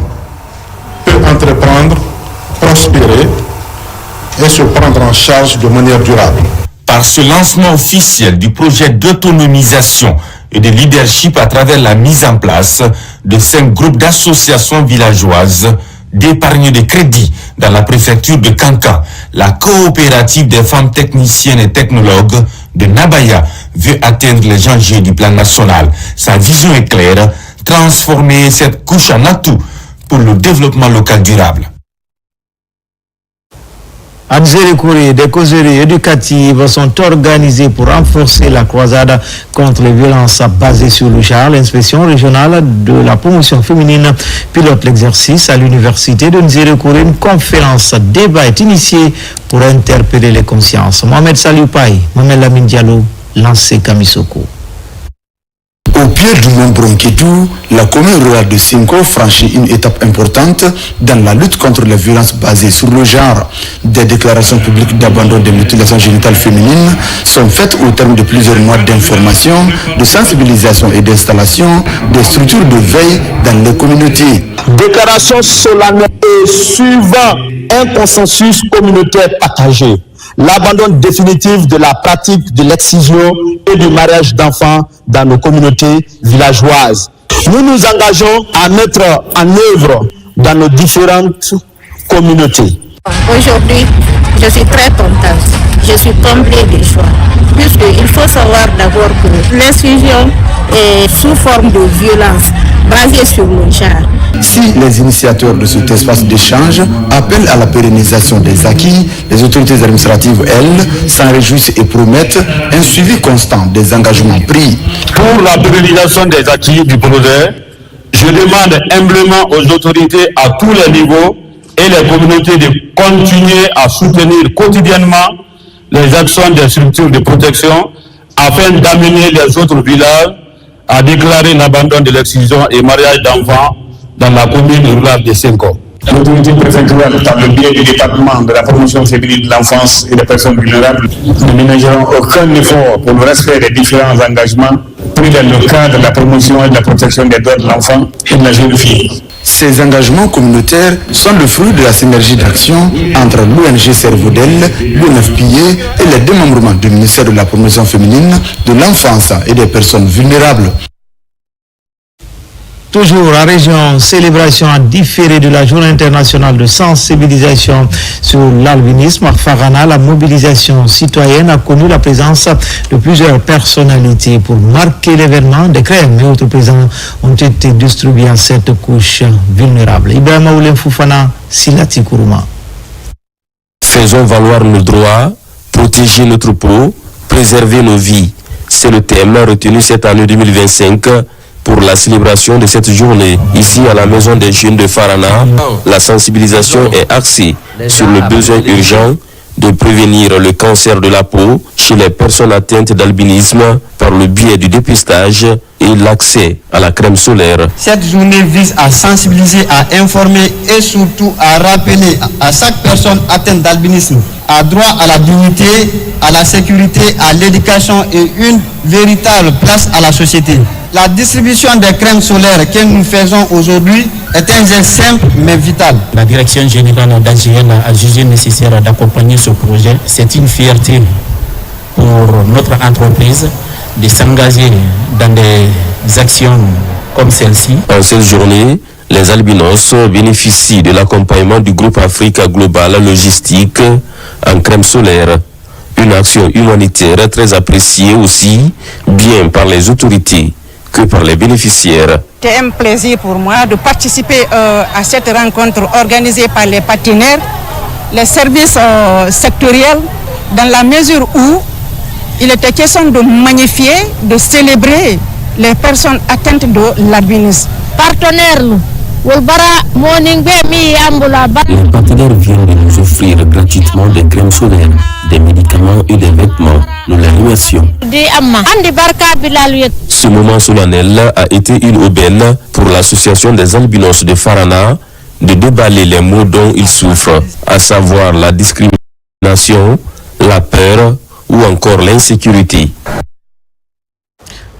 peut entreprendre, prospérer et se prendre en charge de manière durable. Par ce lancement officiel du projet d'autonomisation et de leadership à travers la mise en place de 5 groupes d'associations villageoises d'épargne de crédit dans la préfecture de Cancan, la coopérative des femmes techniciennes et technologues de Nabaya veut atteindre les enjeux du plan national. Sa vision est claire, transformer cette couche en atout pour le développement local durable. À Nzérékouré, des causeries éducatives sont organisées pour renforcer la croisade contre les violences basées sur le genre. L'inspection régionale de la promotion féminine pilote l'exercice à l'université de Nzérékouré. Une conférence débat est initiée pour interpeller les consciences. Mohamed Salioupaï, Mohamed Lamine Diallo, lancé Kamisoko. Au pied du mont Bronquetou, la commune rurale de Cinco franchit une étape importante dans la lutte contre les violences basées sur le genre. Des déclarations publiques d'abandon des mutilations génitales féminines sont faites au terme de plusieurs mois d'information, de sensibilisation et d'installation des structures de veille dans les communautés. Déclaration solennelle et suivant un consensus communautaire partagé. L'abandon définitif de la pratique de l'excision et du mariage d'enfants dans nos communautés villageoises. Nous nous engageons à mettre en œuvre dans nos différentes communautés. Aujourd'hui, je suis très contente. Je suis comblée de joie. Puisqu'il faut savoir d'abord que l'excision est sous forme de violence basée sur le genre. Si les initiateurs de cet espace d'échange appellent à la pérennisation des acquis, les autorités administratives, elles, s'en réjouissent et promettent un suivi constant des engagements pris. Pour la pérennisation des acquis du projet, je demande humblement aux autorités à tous les niveaux et les communautés de continuer à soutenir quotidiennement les actions des structures de protection afin d'amener les autres villages à déclarer l'abandon de l'excision et mariage d'enfants dans la commune rurale de Cinco. L'autorité préfectorale, par le biais du département de la promotion féminine de l'enfance et des personnes vulnérables, ne ménageront aucun effort pour le respect des différents engagements pris dans le cadre de la promotion et de la protection des droits de l'enfant et de la jeune fille. Ces engagements communautaires sont le fruit de la synergie d'action entre l'ONG Cerveau-d'Elle, l'UNFPA et les démembrements du ministère de la promotion féminine, de l'enfance et des personnes vulnérables. Toujours à région, célébration à différé de la journée internationale de sensibilisation sur l'albinisme. À Farana, la mobilisation citoyenne a connu la présence de plusieurs personnalités. Pour marquer l'événement, des crèmes et autres présents ont été distribués à cette couche vulnérable. Ibrahima Oulem Foufana, Silati Kourouma. Faisons valoir nos droits, protéger notre peau, préserver nos vies. C'est le thème retenu cette année 2025 pour la célébration de cette journée. Ici à la Maison des Jeunes de Farana, la sensibilisation est axée sur le besoin urgent de prévenir le cancer de la peau chez les personnes atteintes d'albinisme par le biais du dépistage et l'accès à la crème solaire. Cette journée vise à sensibiliser, à informer et surtout à rappeler à chaque personne atteinte d'albinisme a droit à la dignité, à la sécurité, à l'éducation et une véritable place à la société. La distribution des crèmes solaires que nous faisons aujourd'hui est un geste simple mais vital. La direction générale d'AGN a jugé nécessaire d'accompagner ce projet. C'est une fierté pour notre entreprise de s'engager dans des actions comme celle-ci. En cette journée, les albinos bénéficient de l'accompagnement du groupe Africa Global Logistique en crème solaire. Une action humanitaire très appréciée aussi, bien par les autorités que par les bénéficiaires. C'est un plaisir pour moi de participer à cette rencontre organisée par les partenaires, les services sectoriels, dans la mesure où il était question de magnifier, de célébrer les personnes atteintes de l'albinisme. Partenaires, les partenaires viennent de nous offrir gratuitement des crèmes solaires, des médicaments et des vêtements. Nous les remercions. Ce moment solennel a été une aubaine pour l'association des albinos de Farana de déballer les maux dont ils souffrent, à savoir la discrimination, la peur ou encore l'insécurité.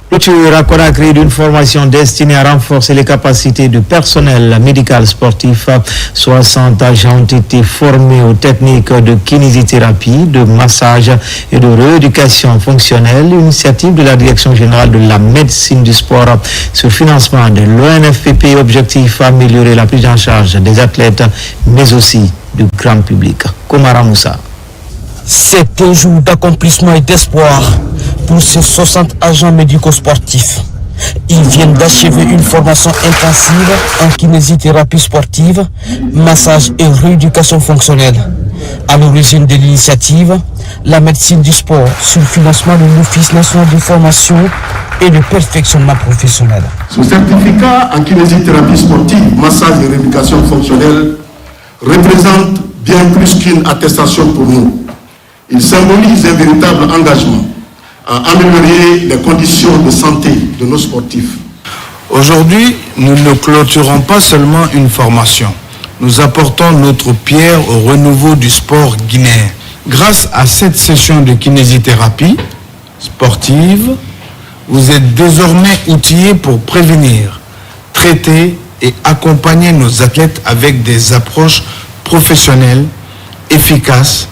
Clôture à Conakry d'une formation destinée à renforcer les capacités du personnel médical sportif. 60 agents ont été formés aux techniques de kinésithérapie, de massage et de rééducation fonctionnelle. Initiative de la Direction générale de la médecine du sport sur financement de l'ONFPP. Objectif améliorer la prise en charge des athlètes, mais aussi du grand public. Komara Moussa. C'est un jour d'accomplissement et d'espoir pour ces 60 agents médico-sportifs. Ils viennent d'achever une formation intensive en kinésithérapie sportive, massage et rééducation fonctionnelle. À l'origine de l'initiative, la médecine du sport sur le financement de l'Office national de formation et de perfectionnement professionnel. Ce certificat en kinésithérapie sportive, massage et rééducation fonctionnelle représente bien plus qu'une attestation pour nous. Il symbolise un véritable engagement à améliorer les conditions de santé de nos sportifs. Aujourd'hui, nous ne clôturons pas seulement une formation. Nous apportons notre pierre au renouveau du sport guinéen. Grâce à cette session de kinésithérapie sportive, vous êtes désormais outillés pour prévenir, traiter et accompagner nos athlètes avec des approches professionnelles, efficaces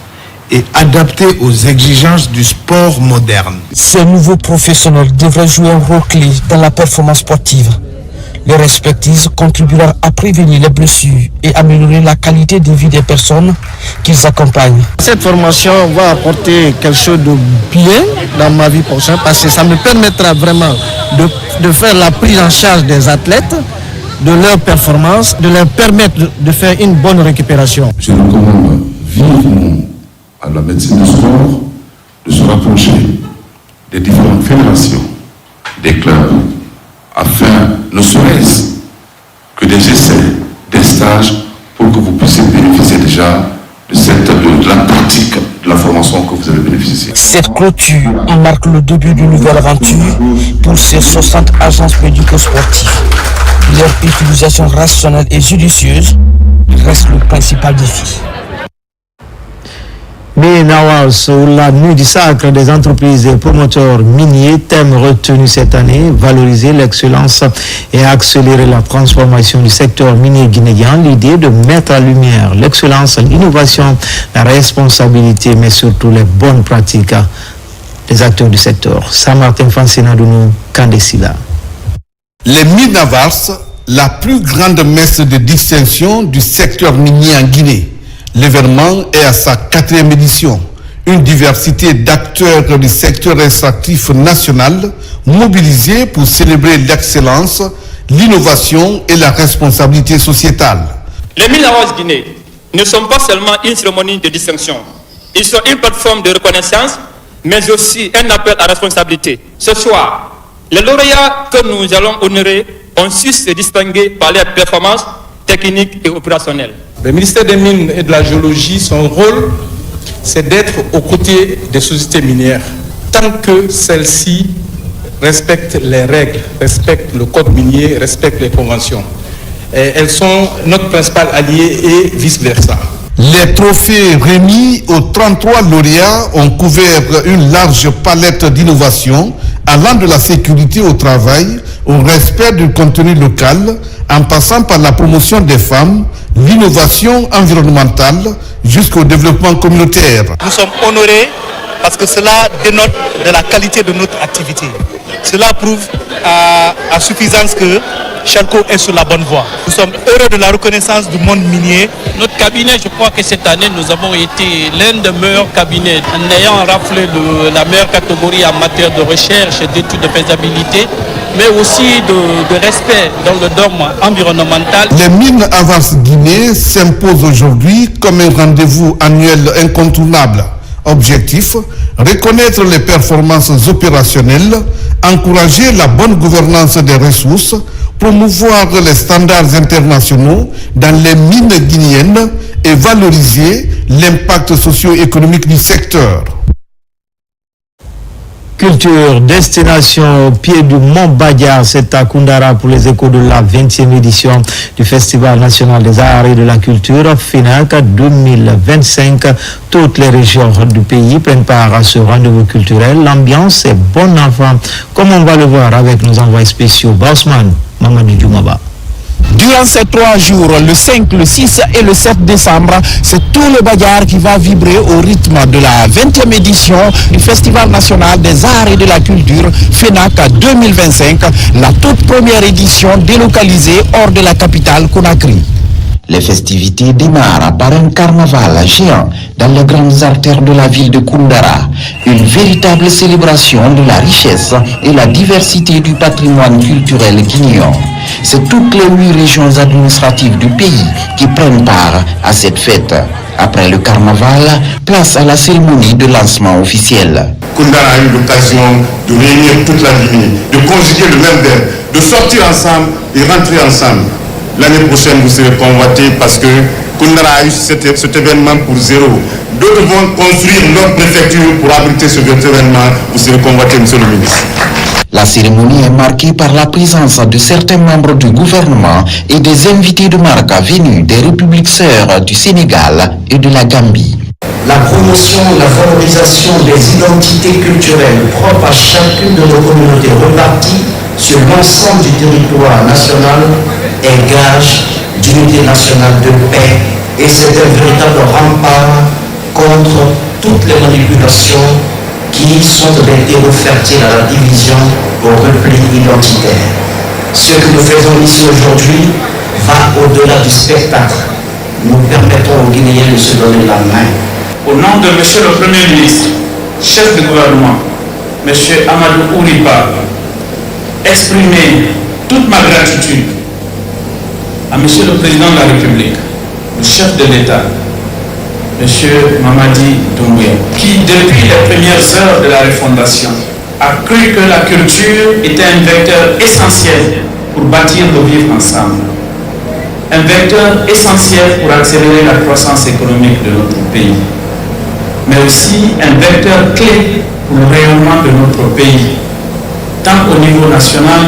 et adapté aux exigences du sport moderne. Ces nouveaux professionnels devraient jouer un rôle clé dans la performance sportive. Leur expertise contribuera à prévenir les blessures et améliorer la qualité de vie des personnes qu'ils accompagnent. Cette formation va apporter quelque chose de bien dans ma vie prochaine parce que ça me permettra vraiment de faire la prise en charge des athlètes, de leur performance, de leur permettre de faire une bonne récupération. Je recommande vivement à la médecine du sport de se rapprocher des différentes fédérations, des clubs, afin ne serait-ce que des essais, des stages, pour que vous puissiez bénéficier déjà de la pratique de la formation que vous avez bénéficié. Cette clôture marque le début d'une nouvelle aventure pour ces 60 agences médico-sportives. Leur utilisation rationnelle et judicieuse reste le principal défi. Mais Nawal, sur la nuit du sacre des entreprises et promoteurs miniers, thème retenu cette année, valoriser l'excellence et accélérer la transformation du secteur minier guinéen. L'idée de mettre en lumière l'excellence, l'innovation, la responsabilité, mais surtout les bonnes pratiques des acteurs du secteur. Saint-Martin Fancinadounou, Kandesila. Les mines Navars, la plus grande messe de distinction du secteur minier en Guinée. L'événement est à sa 4e édition. Une diversité d'acteurs du secteur extractif national mobilisés pour célébrer l'excellence, l'innovation et la responsabilité sociétale. Les mines Navars Guinée ne sont pas seulement une cérémonie de distinction. Ils sont une plateforme de reconnaissance, mais aussi un appel à responsabilité. Ce soir, les lauréats que nous allons honorer ont su se distinguer par leurs performances techniques et opérationnelles. Le ministère des Mines et de la Géologie, son rôle, c'est d'être aux côtés des sociétés minières, tant que celles-ci respectent les règles, respectent le code minier, respectent les conventions. Et elles sont notre principal allié et vice-versa. Les trophées remis aux 33 lauréats ont couvert une large palette d'innovations allant de la sécurité au travail, au respect du contenu local, en passant par la promotion des femmes, l'innovation environnementale, jusqu'au développement communautaire. Nous sommes honorés parce que cela dénote de la qualité de notre activité. Cela prouve à suffisance que Chalco est sur la bonne voie. Nous sommes heureux de la reconnaissance du monde minier. Notre cabinet, je crois que cette année, nous avons été l'un des meilleurs cabinets en ayant raflé la meilleure catégorie en matière de recherche et d'études de faisabilité, mais aussi de respect dans le dogme environnemental. Les mines Avance Guinée s'imposent aujourd'hui comme un rendez-vous annuel incontournable. Objectif, reconnaître les performances opérationnelles, encourager la bonne gouvernance des ressources, promouvoir les standards internationaux dans les mines guinéennes et valoriser l'impact socio-économique du secteur. Culture, destination au pied du Mont Badia, c'est à Koundara pour les échos de la 20e édition du Festival national des arts et de la culture FINAC 2025. Toutes les régions du pays prennent part à ce rendez-vous culturel. L'ambiance est bonne enfant, comme on va le voir avec nos envoyés spéciaux Bosman, Mamadou Djoumaba. Durant ces 3 jours, le 5, le 6 et le 7 décembre, c'est tout le Bagarre qui va vibrer au rythme de la 20e édition du Festival national des arts et de la culture FENAC 2025, la toute première édition délocalisée hors de la capitale Conakry. Les festivités démarrent par un carnaval géant dans les grandes artères de la ville de Koundara, une véritable célébration de la richesse et la diversité du patrimoine culturel guinéen. C'est toutes les 8 régions administratives du pays qui prennent part à cette fête. Après le carnaval, place à la cérémonie de lancement officiel. Koundara a eu l'occasion de réunir toute la Guinée, de conjuguer le même verbe, de sortir ensemble et rentrer ensemble. L'année prochaine, vous serez convoités parce que Koundara a eu cet événement pour zéro. D'autres vont construire leur préfecture pour abriter ce événement. Vous serez convoités, monsieur le ministre. La cérémonie est marquée par la présence de certains membres du gouvernement et des invités de marque venus des républiques sœurs du Sénégal et de la Gambie. La promotion, la valorisation des identités culturelles propres à chacune de nos communautés reparties sur l'ensemble du territoire national est gage d'unité nationale de paix et c'est un véritable rempart contre toutes les manipulations qui sont des terreaux fertiles à la division, au repli identitaire. Ce que nous faisons ici aujourd'hui va au-delà du spectacle. Nous permettons aux Guinéens de se donner la main. Au nom de Monsieur le Premier ministre, chef du gouvernement, Monsieur Amadou Ouriba, exprimer toute ma gratitude à Monsieur le Président de la République, le chef de l'État, Monsieur Mamadi Doumbouya, qui depuis les premières heures de la refondation a cru que la culture était un vecteur essentiel pour bâtir le vivre ensemble, un vecteur essentiel pour accélérer la croissance économique de notre pays, mais aussi un vecteur clé pour le rayonnement de notre pays, tant au niveau national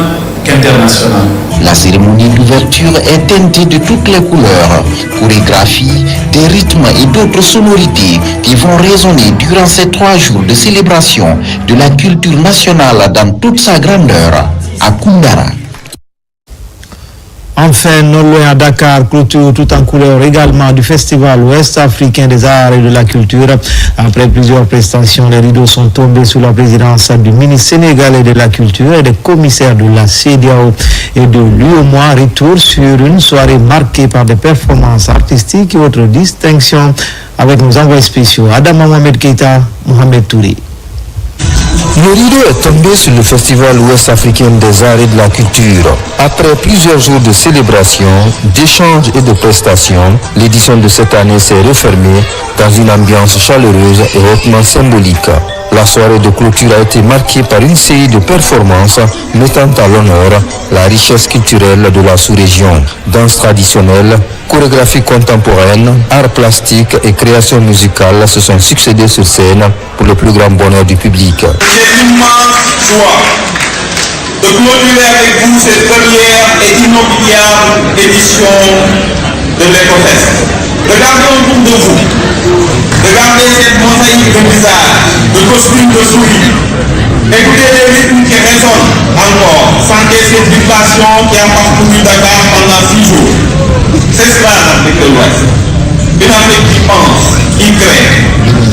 qu'internationale. La cérémonie d'ouverture est teintée de toutes les couleurs, chorégraphies, des rythmes et d'autres sonorités qui vont résonner durant ces 3 jours de célébration de la culture nationale dans toute sa grandeur à Koundara. Enfin, non loin à Dakar, clôture tout en couleur également du Festival Ouest africain des arts et de la culture. Après plusieurs prestations, les rideaux sont tombés sous la présidence du ministre sénégalais de la culture et des commissaires de la CEDEAO et de l'UEMOA. Retour sur une soirée marquée par des performances artistiques et autres distinctions avec nos envoyés spéciaux Adam Mohamed Keita, Mohamed Touré. Le rideau est tombé sur le Festival Ouest africain des arts et de la culture. Après plusieurs jours de célébration, d'échanges et de prestations, l'édition de cette année s'est refermée dans une ambiance chaleureuse et hautement symbolique. La soirée de clôture a été marquée par une série de performances mettant à l'honneur la richesse culturelle de la sous-région. Danse traditionnelle, chorégraphie contemporaine, arts plastiques et création musicale se sont succédés sur scène pour le plus grand bonheur du public. J'ai l'immense joie de clôturer avec vous cette première et inoubliable édition de l'EcoFest. Regardez autour de vous. Regardez cette mosaïque de visages, de costumes de souris. Écoutez les rythmes qui résonnent encore. Sentez cette vibration qui a parcouru Dakar pendant 6 jours. C'est cela l'Afrique de l'Ouest. Une Afrique qui pense, qui crée,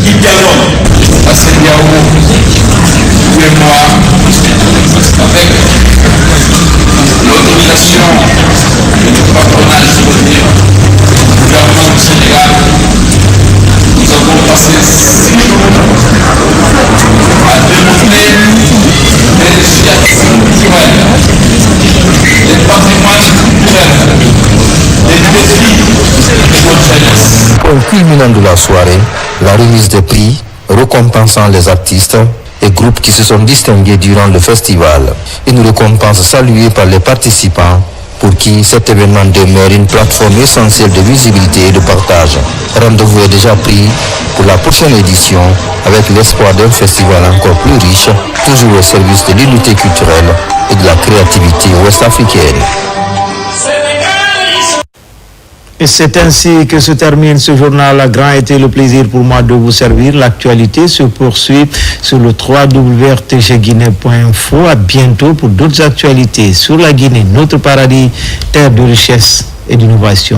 qui dialogue. La CEDEAO, UEMOA, avec l'autorisation du patronage du gouvernement du Sénégal, nous avons passé 6 jours à démontrer les richesses culturelles, les patrimoines culturels, les défis de notre jeunesse. Au culminant de la soirée, la remise des prix récompensant les artistes et groupes qui se sont distingués durant le festival. Une récompense saluée par les participants pour qui cet événement demeure une plateforme essentielle de visibilité et de partage. Rendez-vous est déjà pris pour la prochaine édition avec l'espoir d'un festival encore plus riche, toujours au service de l'unité culturelle et de la créativité ouest-africaine. Et c'est ainsi que se termine ce journal. A grand été le plaisir pour moi de vous servir. L'actualité se poursuit sur le www.rtgguinée.info. À bientôt pour d'autres actualités sur la Guinée, notre paradis, terre de richesse et d'innovation.